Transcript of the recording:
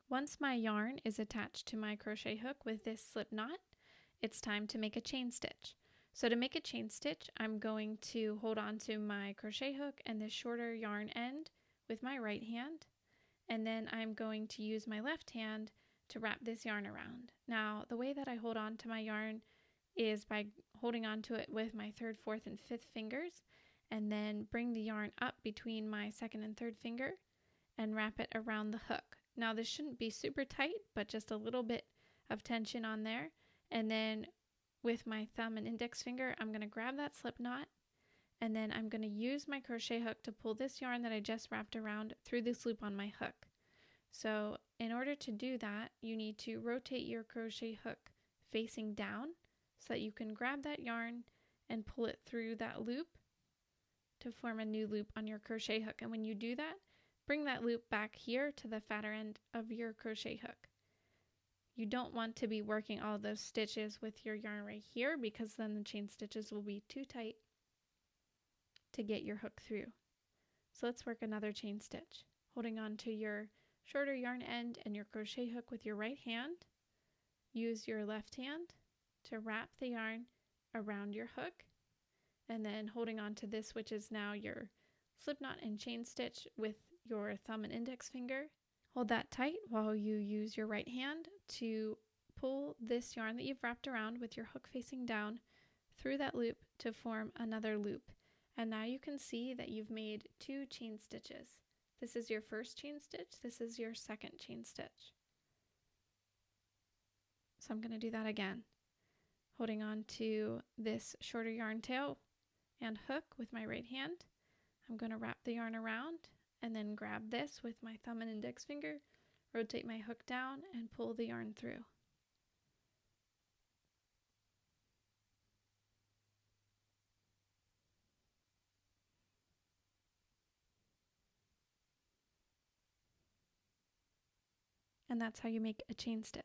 Once my yarn is attached to my crochet hook with this slip knot, it's time to make a chain stitch. So to make a chain stitch, I'm going to hold on to my crochet hook and this shorter yarn end with my right hand, and then I'm going to use my left hand to wrap this yarn around. Now, the way that I hold on to my yarn is by holding on to it with my third, fourth, and fifth fingers, and then bring the yarn up between my second and third finger and wrap it around the hook. Now this shouldn't be super tight, but just a little bit of tension on there. And then with my thumb and index finger, I'm going to grab that slip knot, and then I'm going to use my crochet hook to pull this yarn that I just wrapped around through this loop on my hook. So in order to do that, you need to rotate your crochet hook facing down so that you can grab that yarn and pull it through that loop to form a new loop on your crochet hook. And when you do that, bring that loop back here to the fatter end of your crochet hook. You don't want to be working all those stitches with your yarn right here, because then the chain stitches will be too tight to get your hook through. So let's work another chain stitch. Holding on to your shorter yarn end and your crochet hook with your right hand, use your left hand to wrap the yarn around your hook, and then holding on to this, which is now your slip knot and chain stitch, with your thumb and index finger. Hold that tight while you use your right hand to pull this yarn that you've wrapped around with your hook facing down through that loop to form another loop. And now you can see that you've made 2 chain stitches. This is your first chain stitch, this is your second chain stitch. So I'm going to do that again. Holding on to this shorter yarn tail and hook with my right hand, I'm going to wrap the yarn around and then grab this with my thumb and index finger, rotate my hook down, and pull the yarn through. And that's how you make a chain stitch.